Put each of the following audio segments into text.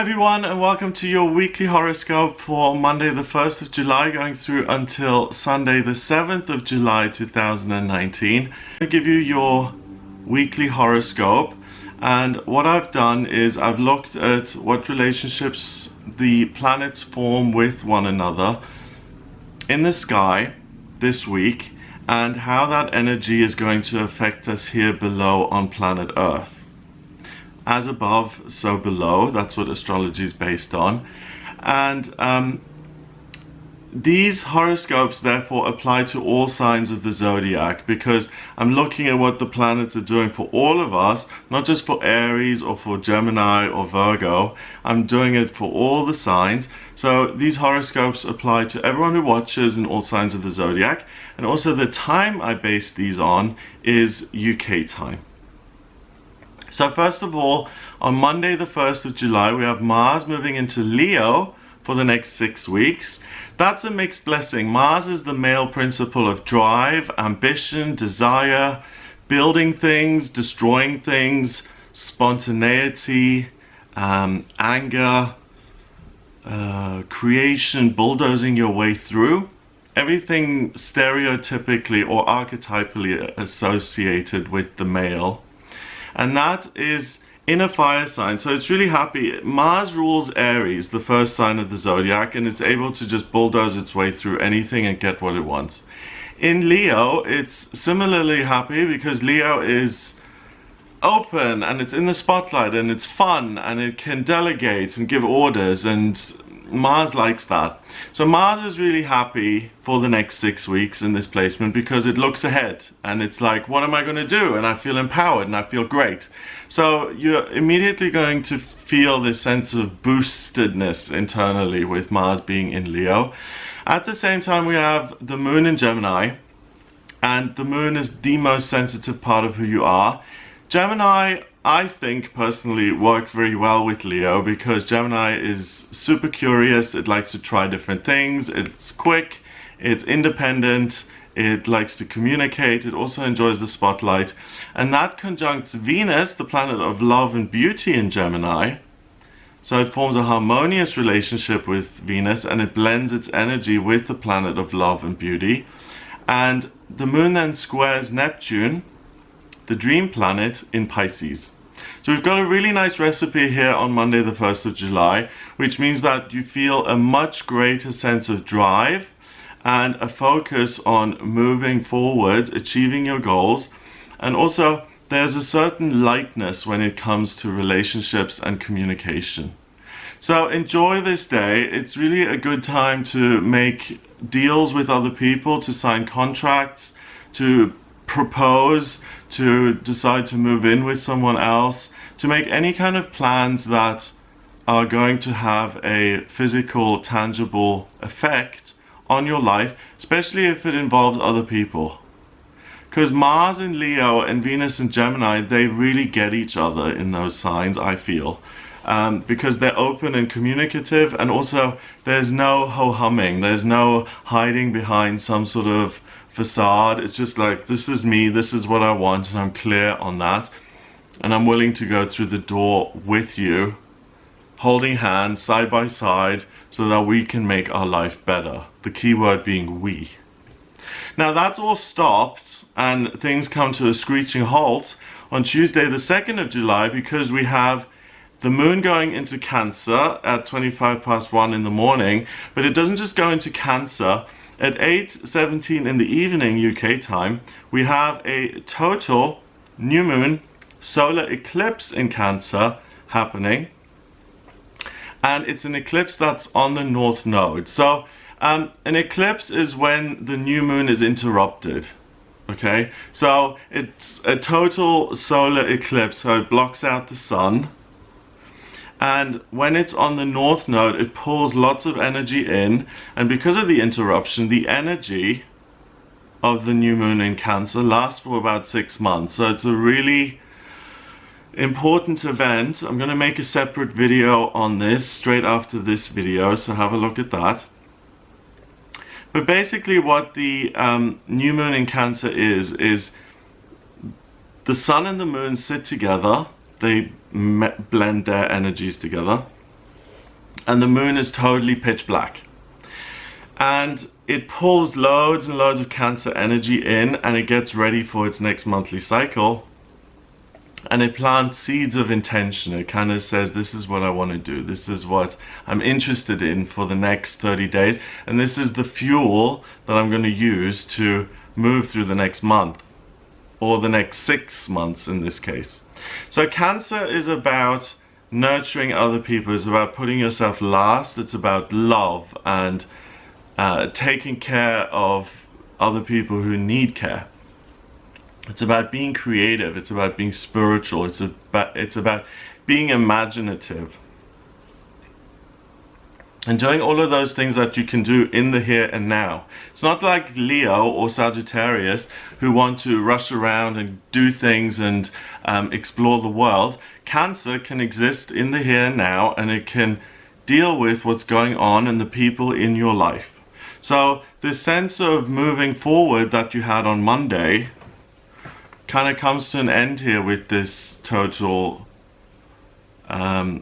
everyone, and welcome to your weekly horoscope for Monday the 1st of July going through until Sunday the 7th of July 2019. I'm going to give you your weekly horoscope, and what I've done is I've looked at what relationships the planets form with one another in the sky this week and how that energy is going to affect us here below on planet Earth. As above, so below. That's what astrology is based on. And these horoscopes therefore apply to all signs of the zodiac, because I'm looking at what the planets are doing for all of us, not just for Aries or for Gemini or Virgo. I'm doing it for all the signs. So these horoscopes apply to everyone who watches in all signs of the zodiac. And also the time I base these on is UK time. So first of all, on Monday the 1st of July, we have Mars moving into Leo for the next 6 weeks. That's a mixed blessing. Mars is the male principle of drive, ambition, desire, building things, destroying things, spontaneity, anger, creation, bulldozing your way through. Everything stereotypically or archetypally associated with the male. And that is in a fire sign, so it's really happy. Mars rules Aries, the first sign of the zodiac, and it's able to just bulldoze its way through anything and get what it wants. In Leo, it's similarly happy because Leo is open and it's in the spotlight and it's fun and it can delegate and give orders, and Mars likes that. So Mars is really happy for the next 6 weeks in this placement because it looks ahead and it's like, what am I going to do? And I feel empowered and I feel great. So you're immediately going to feel this sense of boostedness internally with Mars being in Leo. At the same time, we have the moon in Gemini, and the moon is the most sensitive part of who you are. Gemini, I think personally, works very well with Leo because Gemini is super curious. It likes to try different things. It's quick, it's independent, it likes to communicate, it also enjoys the spotlight. And that conjuncts Venus, the planet of love and beauty in Gemini. So it forms a harmonious relationship with Venus and it blends its energy with the planet of love and beauty. And the moon then squares Neptune, the dream planet, in Pisces. So we've got a really nice recipe here on Monday the 1st of July, which means that you feel a much greater sense of drive and a focus on moving forward, achieving your goals. And also there's a certain lightness when it comes to relationships and communication. So enjoy this day. It's really a good time to make deals with other people, to sign contracts, to propose, to decide to move in with someone else, to make any kind of plans that are going to have a physical, tangible effect on your life, especially if it involves other people. Because Mars in Leo and Venus in Gemini, they really get each other in those signs, I feel. Because they're open and communicative, and also there's no ho-humming, there's no hiding behind some sort of facade. It's just like, this is me, this is what I want, and I'm clear on that. And I'm willing to go through the door with you, holding hands side by side, so that we can make our life better. The key word being we. Now that's all stopped and things come to a screeching halt on Tuesday the 2nd of July because we have the moon going into Cancer at 1 in the morning, but it doesn't just go into Cancer. At 8:17 in the evening UK time, we have a total new moon solar eclipse in Cancer happening, and it's an eclipse that's on the north node. So an eclipse is when the new moon is interrupted. Okay, so it's a total solar eclipse, so it blocks out the sun. And when it's on the north node, it pulls lots of energy in, and because of the interruption, the energy of the new moon in Cancer lasts for about 6 months. So it's a really important event. I'm going to make a separate video on this straight after this video, so have a look at that. But basically what the new moon in Cancer is the sun and the moon sit together. They blend their energies together. and the moon is totally pitch black. And it pulls loads and loads of Cancer energy in, and it gets ready for its next monthly cycle. And it plants seeds of intention. It kind of says, this is what I want to do. This is what I'm interested in for the next 30 days. And this is the fuel that I'm going to use to move through the next month, or the next 6 months in this case. So Cancer is about nurturing other people. It's about putting yourself last. It's about love and taking care of other people who need care. It's about being creative. It's about being spiritual. It's about being imaginative and doing all of those things that you can do in the here and now. It's not like Leo or Sagittarius who want to rush around and do things and explore the world. Cancer can exist in the here and now, and it can deal with what's going on and the people in your life. So this sense of moving forward that you had on Monday kind of comes to an end here with this total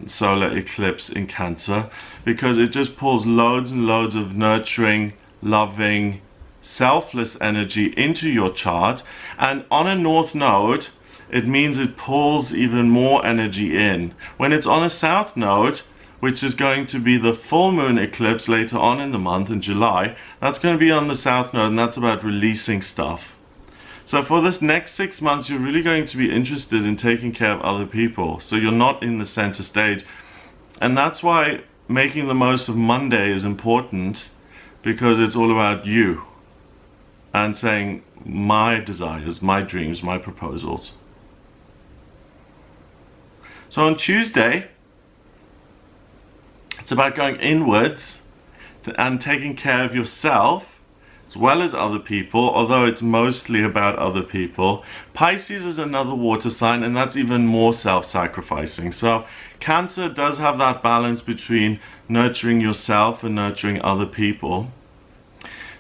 solar eclipse in Cancer, because it just pulls loads and loads of nurturing, loving, selfless energy into your chart. And on a north node, it means it pulls even more energy in. When it's on a south node, which is going to be the full moon eclipse later on in the month in July, that's going to be on the south node, and that's about releasing stuff. So for this next 6 months, you're really going to be interested in taking care of other people. So you're not in the center stage. And that's why making the most of Monday is important, because it's all about you and saying my desires, my dreams, my proposals. So on Tuesday, it's about going inwards and taking care of yourself as well as other people, although it's mostly about other people. Pisces is another water sign, and that's even more self-sacrificing. So Cancer does have that balance between nurturing yourself and nurturing other people.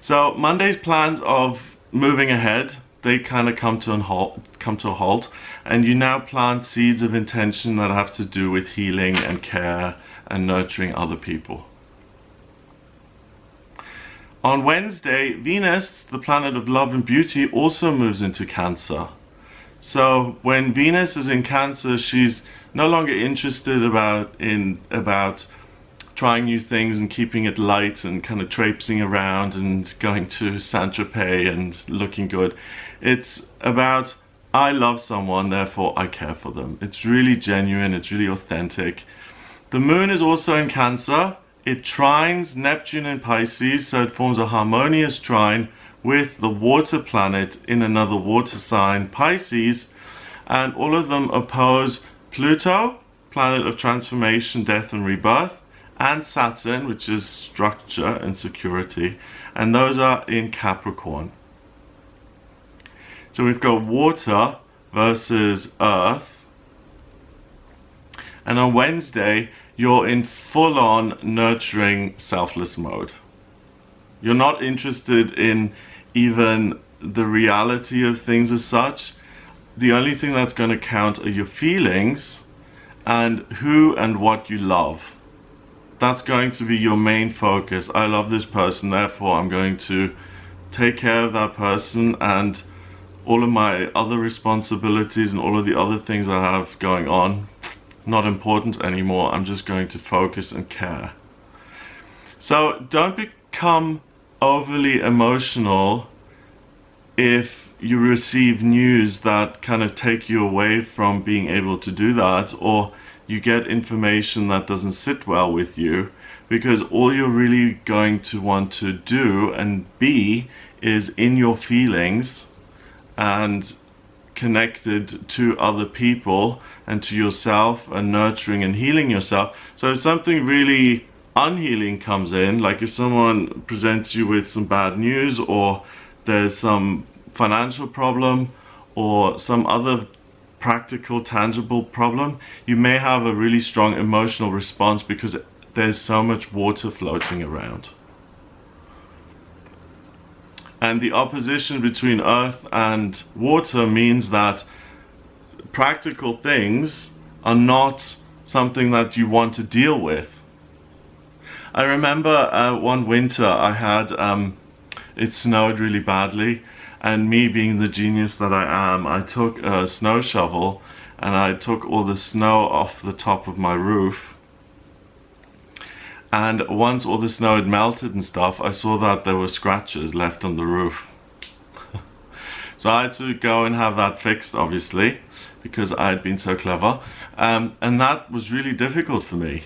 So Monday's plans of moving ahead, they kind of come to a halt, and you now plant seeds of intention that have to do with healing and care and nurturing other people. On Wednesday, Venus, the planet of love and beauty, also moves into Cancer. So when Venus is in Cancer, she's no longer interested about trying new things and keeping it light and kind of traipsing around and going to Saint-Tropez and looking good. It's about, I love someone, therefore I care for them. It's really genuine, it's really authentic. The moon is also in Cancer. It trines Neptune in Pisces, so it forms a harmonious trine with the water planet in another water sign, Pisces, and all of them oppose Pluto, planet of transformation, death and rebirth, and Saturn, which is structure and security, and those are in Capricorn. So we've got water versus earth, and on Wednesday you're in full-on nurturing selfless mode. You're not interested in even the reality of things as such. The only thing that's going to count are your feelings and who and what you love. That's going to be your main focus. I love this person, therefore I'm going to take care of that person, and all of my other responsibilities and all of the other things I have going on, not important anymore. I'm just going to focus and care. So don't become overly emotional if you receive news that kind of take you away from being able to do that, or you get information that doesn't sit well with you, because all you're really going to want to do and be is in your feelings and connected to other people and to yourself and nurturing and healing yourself. So if something really unhealing comes in, like if someone presents you with some bad news, or there's some financial problem or some other practical, tangible problem, you may have a really strong emotional response because there's so much water floating around. And the opposition between earth and water means that practical things are not something that you want to deal with. I remember one winter I had, it snowed really badly, and me being the genius that I am, I took a snow shovel and I took all the snow off the top of my roof. And once all the snow had melted and stuff, I saw that there were scratches left on the roof. So I had to go and have that fixed, obviously, because I had been so clever. And that was really difficult for me.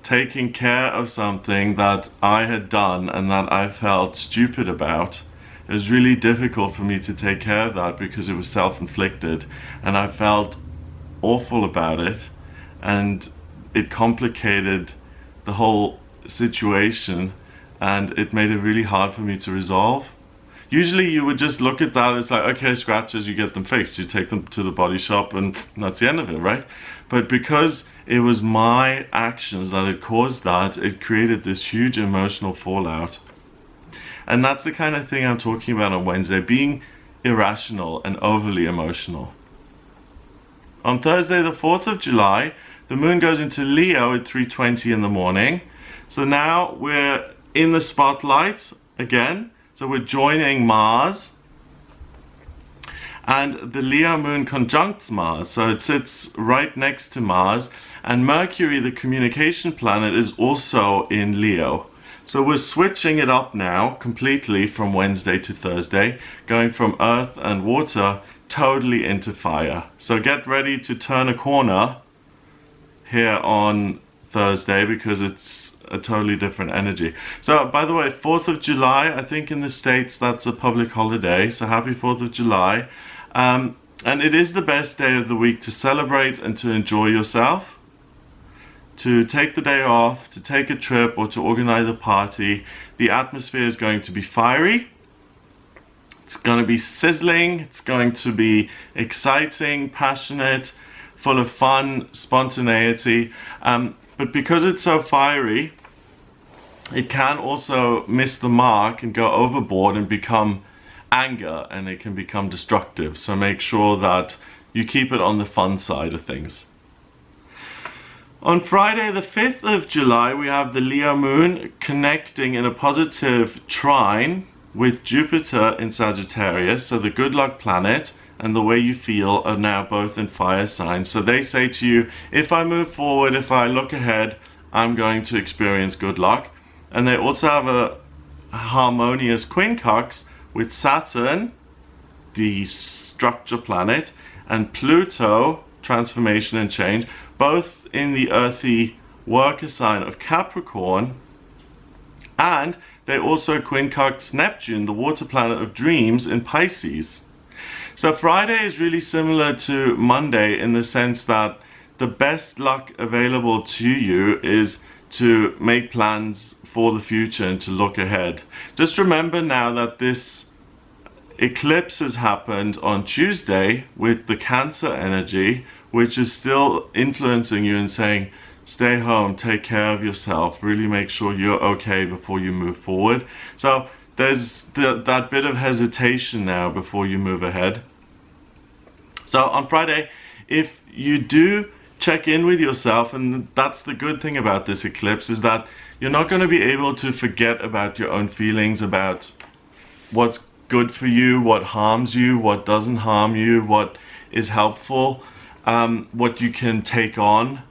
Taking care of something that I had done and that I felt stupid about. It was really difficult for me to take care of that because it was self-inflicted. And I felt awful about it. And it complicated the whole situation. And it made it really hard for me to resolve. Usually you would just look at that, it's like, okay, scratches, you get them fixed. You take them to the body shop and that's the end of it, right? But because it was my actions that had caused that, it created this huge emotional fallout. And that's the kind of thing I'm talking about on Wednesday, being irrational and overly emotional. On Thursday, the 4th of July, the moon goes into Leo at 3:20 in the morning. So now we're in the spotlight again. So we're joining Mars, and the Leo moon conjuncts Mars, so it sits right next to Mars, and Mercury, the communication planet, is also in Leo. So we're switching it up now completely from Wednesday to Thursday, going from earth and water totally into fire. So get ready to turn a corner here on Thursday because it's a totally different energy. So by the way, 4th of July, I think in the States that's a public holiday, so happy 4th of July. And it is the best day of the week to celebrate and to enjoy yourself, to take the day off, to take a trip or to organize a party. The atmosphere is going to be fiery, it's going to be sizzling, it's going to be exciting, passionate, full of fun, spontaneity. But because it's so fiery, it can also miss the mark and go overboard and become anger, and it can become destructive. So make sure that you keep it on the fun side of things. On Friday, the 5th of July, we have the Leo moon connecting in a positive trine with Jupiter in Sagittarius, so the good luck planet and the way you feel are now both in fire signs. So they say to you, if I move forward, if I look ahead, I'm going to experience good luck. And they also have a harmonious quincunx with Saturn, the structure planet, and Pluto, transformation and change, both in the earthy worker sign of Capricorn. And they also quincunx Neptune, the water planet of dreams, in Pisces. So Friday is really similar to Monday in the sense that the best luck available to you is to make plans for the future and to look ahead. Just remember now that this eclipse has happened on Tuesday with the Cancer energy, which is still influencing you and saying, stay home, take care of yourself, really make sure you're okay before you move forward. So there's that bit of hesitation now before you move ahead. So on Friday, if you do check in with yourself, and that's the good thing about this eclipse, is that you're not going to be able to forget about your own feelings, about what's good for you, what harms you, what doesn't harm you, what is helpful, what you can take on.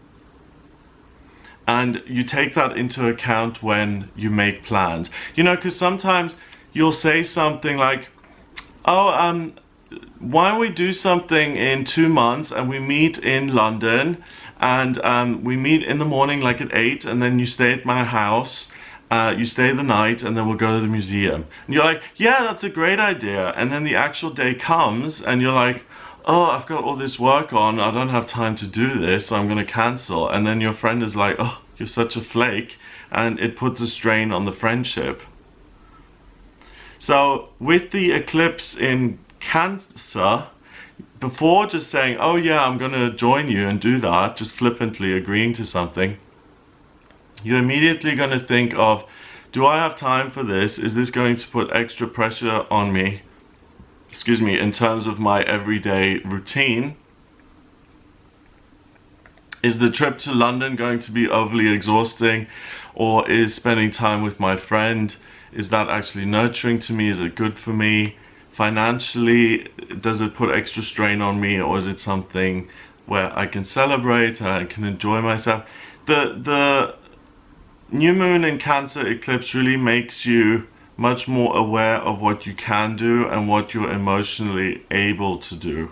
And you take that into account when you make plans. You know, because sometimes you'll say something like, oh, why don't we do something in 2 months and we meet in London and we meet in the morning like at 8 and then you stay at my house, you stay the night and then we'll go to the museum. And you're like, yeah, that's a great idea. And then the actual day comes and you're like, oh, I've got all this work on, I don't have time to do this, so I'm going to cancel. And then your friend is like, oh, you're such a flake, and it puts a strain on the friendship. So with the eclipse in Cancer, before just saying, oh yeah, I'm going to join you and do that, just flippantly agreeing to something, you're immediately going to think of, do I have time for this? Is this going to put extra pressure on me? Excuse me, in terms of my everyday routine? Is the trip to London going to be overly exhausting, or is spending time with my friend, is that actually nurturing to me? Is it good for me? Financially, does it put extra strain on me, or is it something where I can celebrate and I can enjoy myself? The new moon in Cancer eclipse really makes you much more aware of what you can do and what you're emotionally able to do.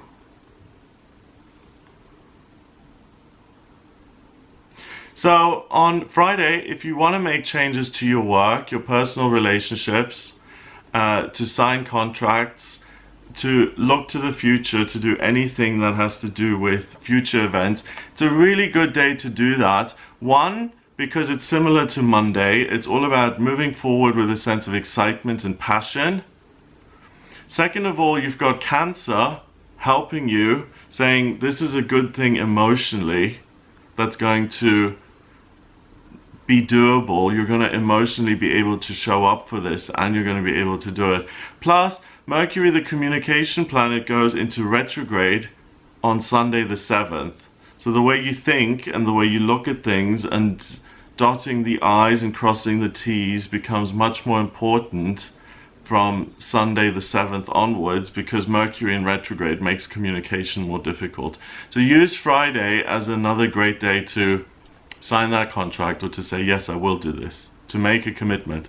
So on Friday, if you want to make changes to your work, your personal relationships, to sign contracts, to look to the future, to do anything that has to do with future events, it's a really good day to do that. One, because it's similar to Monday. It's all about moving forward with a sense of excitement and passion. Second of all, you've got Cancer helping you, saying this is a good thing emotionally that's going to be doable. You're going to emotionally be able to show up for this, and you're going to be able to do it. Plus, Mercury, the communication planet, goes into retrograde on Sunday the 7th. So the way you think and the way you look at things and dotting the I's and crossing the T's becomes much more important from Sunday the 7th onwards, because Mercury in retrograde makes communication more difficult. So use Friday as another great day to sign that contract, or to say, yes, I will do this, to make a commitment.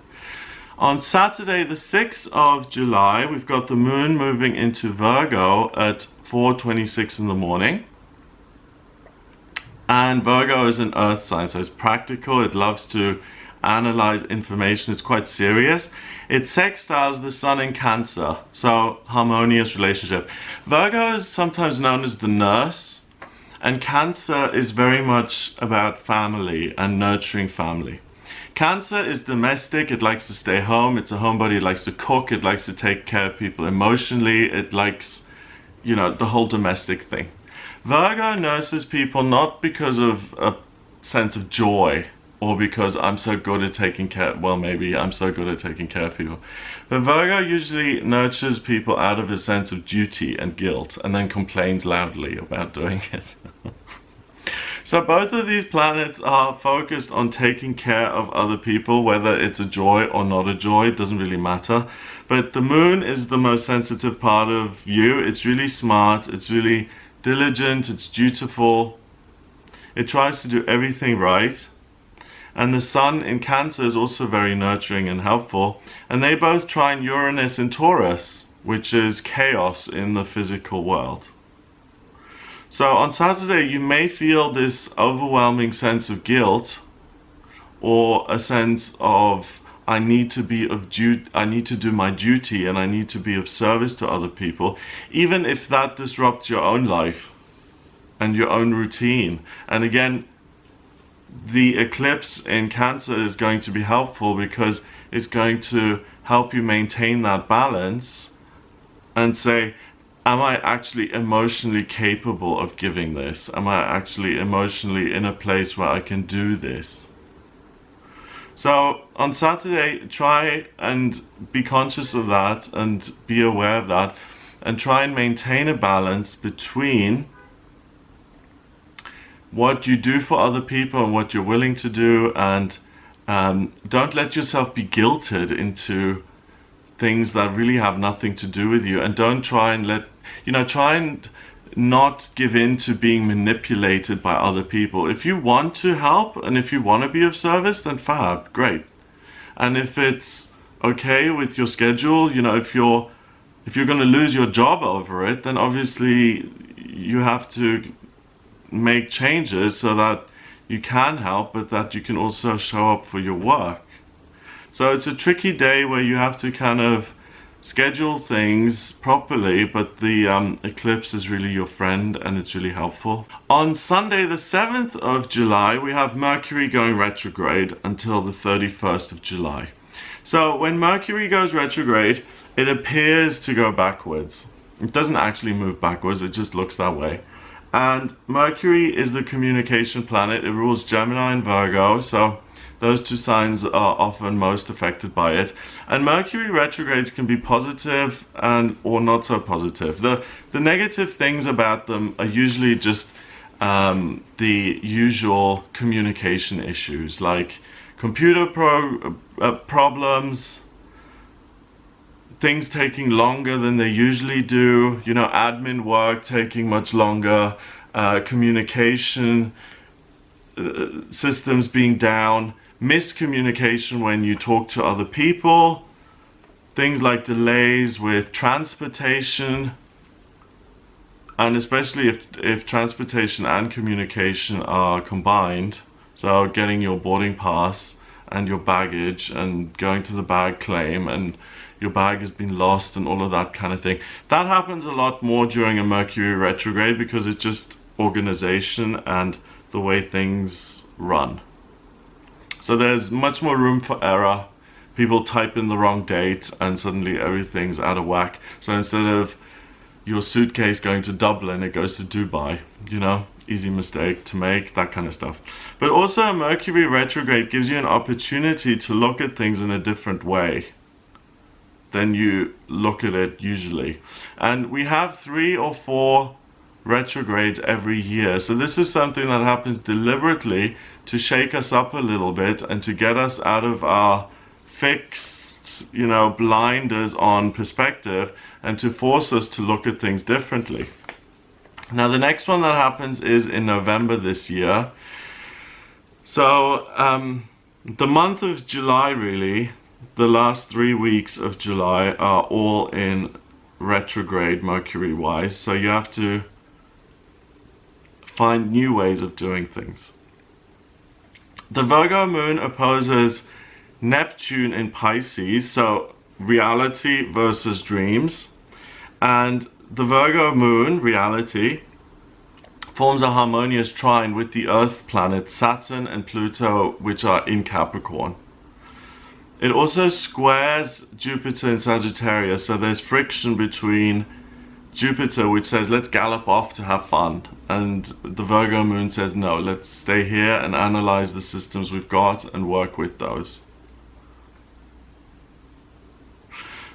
On Saturday the 6th of July, we've got the moon moving into Virgo at 4:26 in the morning. And Virgo is an earth sign, so it's practical, it loves to analyze information, it's quite serious. It sextiles the sun in Cancer, so harmonious relationship. Virgo is sometimes known as the nurse, and Cancer is very much about family and nurturing family. Cancer is domestic, it likes to stay home, it's a homebody, it likes to cook, it likes to take care of people emotionally, it likes, you know, the whole domestic thing. Virgo nurses people not because of a sense of joy, or because I'm so good at taking care, well, maybe I'm so good at taking care of people. But Virgo usually nurtures people out of a sense of duty and guilt, and then complains loudly about doing it. So both of these planets are focused on taking care of other people, whether it's a joy or not a joy, it doesn't really matter. But the moon is the most sensitive part of you. It's really smart, it's really diligent, it's dutiful. It tries to do everything right. And the sun in Cancer is also very nurturing and helpful. And they both trine Uranus in Taurus, which is chaos in the physical world. So on Saturday, you may feel this overwhelming sense of guilt, or a sense of I need to do my duty, and I need to be of service to other people, even if that disrupts your own life and your own routine. And again, the eclipse in Cancer is going to be helpful, because it's going to help you maintain that balance and say, am I actually emotionally capable of giving this? Am I actually emotionally in a place where I can do this? So on Saturday, try and be conscious of that and be aware of that, and try and maintain a balance between what you do for other people and what you're willing to do, and don't let yourself be guilted into things that really have nothing to do with you, and don't try and try and not give in to being manipulated by other people. If you want to help and if you want to be of service, then fab, great. And if it's okay with your schedule, if you're going to lose your job over it, then obviously you have to make changes so that you can help, but that you can also show up for your work. So it's a tricky day where you have to kind of schedule things properly, but the eclipse is really your friend, and it's really helpful. On Sunday the 7th of July, we have Mercury going retrograde until the 31st of July. So when Mercury goes retrograde, it appears to go backwards. It doesn't actually move backwards, it just looks that way. And Mercury is the communication planet. It rules Gemini and Virgo, so those two signs are often most affected by it. And Mercury retrogrades can be positive or not so positive. The negative things about them are usually just the usual communication issues like computer problems, things taking longer than they usually do, you know, admin work taking much longer, communication systems being down, miscommunication when you talk to other people, things like delays with transportation, and especially if transportation and communication are combined, so getting your boarding pass and your baggage and going to the bag claim and your bag has been lost and all of that kind of thing. That happens a lot more during a Mercury retrograde because it's just organization and the way things run. So there's much more room for error. People type in the wrong date and suddenly everything's out of whack. So instead of your suitcase going to Dublin, it goes to Dubai, you know, easy mistake to make, that kind of stuff. But also a Mercury retrograde gives you an opportunity to look at things in a different way than you look at it usually. And we have 3 or 4 retrogrades every year. So this is something that happens deliberately to shake us up a little bit and to get us out of our fixed, you know, blinders on perspective and to force us to look at things differently. Now the next one that happens is in November this year. So the month of July, really, the last 3 weeks of July are all in retrograde Mercury wise, so you have to find new ways of doing things. The Virgo moon opposes Neptune in Pisces, so reality versus dreams, and the Virgo moon, reality, forms a harmonious trine with the Earth planets Saturn and Pluto, which are in Capricorn. It also squares Jupiter in Sagittarius, so there's friction between Jupiter, which says let's gallop off to have fun, and the Virgo moon says no, let's stay here and analyze the systems we've got and work with those.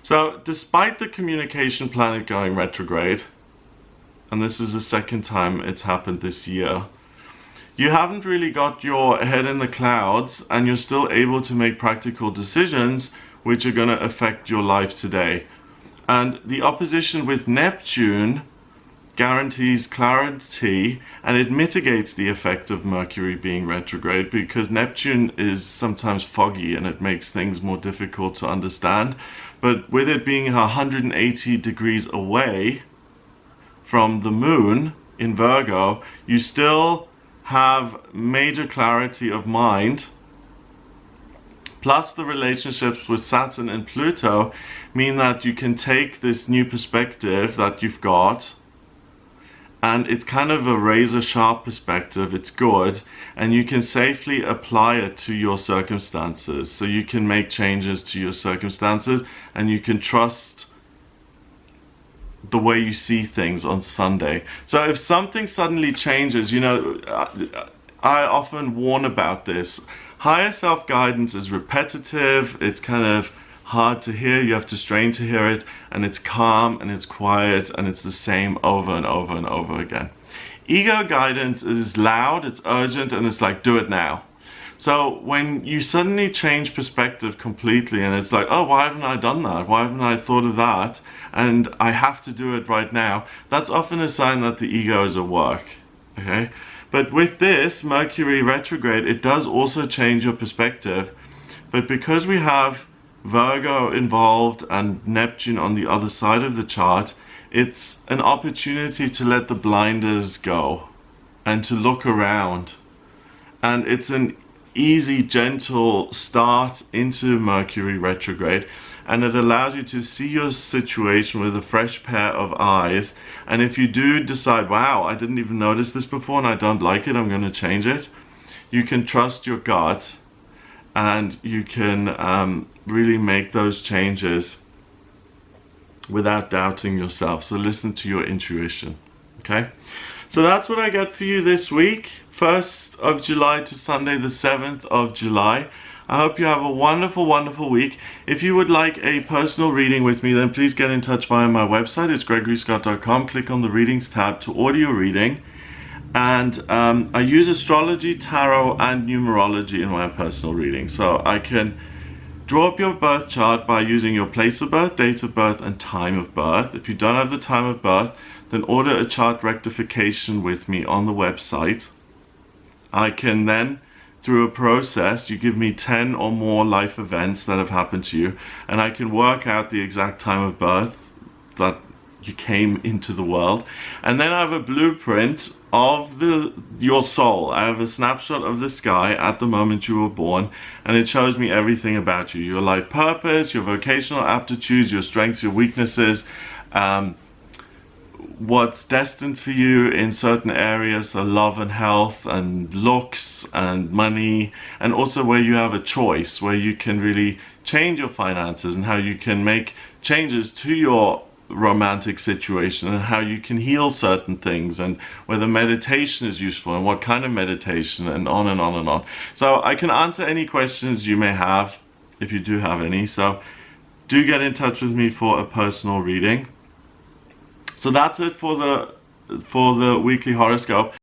So despite the communication planet going retrograde, and this is the second time it's happened this year, you haven't really got your head in the clouds and you're still able to make practical decisions which are going to affect your life today. And the opposition with Neptune guarantees clarity and it mitigates the effect of Mercury being retrograde, because Neptune is sometimes foggy and it makes things more difficult to understand. But with it being 180 degrees away from the moon in Virgo, you still have major clarity of mind. Plus the relationships with Saturn and Pluto mean that you can take this new perspective that you've got, and it's kind of a razor sharp perspective, it's good, and you can safely apply it to your circumstances. So you can make changes to your circumstances and you can trust the way you see things on Sunday. So if something suddenly changes, you know, I often warn about this. Higher self-guidance is repetitive, it's kind of hard to hear, you have to strain to hear it, and it's calm and it's quiet and it's the same over and over and over again. Ego guidance is loud, it's urgent, and it's like, do it now. So when you suddenly change perspective completely and it's like, oh, why haven't I done that? Why haven't I thought of that? And I have to do it right now. That's often a sign that the ego is at work, okay? But with this Mercury retrograde, it does also change your perspective. But because we have Virgo involved and Neptune on the other side of the chart, it's an opportunity to let the blinders go and to look around. And it's an easy, gentle start into Mercury retrograde, and it allows you to see your situation with a fresh pair of eyes. And if you do decide, wow, I didn't even notice this before and I don't like it, I'm going to change it, you can trust your gut and you can really make those changes without doubting yourself. So listen to your intuition, okay? So that's what I got for you this week, 1st of July to Sunday the 7th of July. I hope you have a wonderful, wonderful week. If you would like a personal reading with me, then please get in touch via my website. It's gregoryscott.com. Click on the readings tab to order your reading. And I use astrology, tarot, and numerology in my personal reading. So I can draw up your birth chart by using your place of birth, date of birth, and time of birth. If you don't have the time of birth, then order a chart rectification with me on the website. I can then, through a process, you give me 10 or more life events that have happened to you, and I can work out the exact time of birth that you came into the world. And then I have a blueprint of your soul. I have a snapshot of the sky at the moment you were born, and it shows me everything about you: your life purpose, your vocational aptitudes, your strengths, your weaknesses, what's destined for you in certain areas, so love and health and looks and money, and also where you have a choice, where you can really change your finances and how you can make changes to your romantic situation and how you can heal certain things, and whether meditation is useful and what kind of meditation, and on and on and on. So I can answer any questions you may have, if you do have any. So do get in touch with me for a personal reading. So that's it for the weekly horoscope.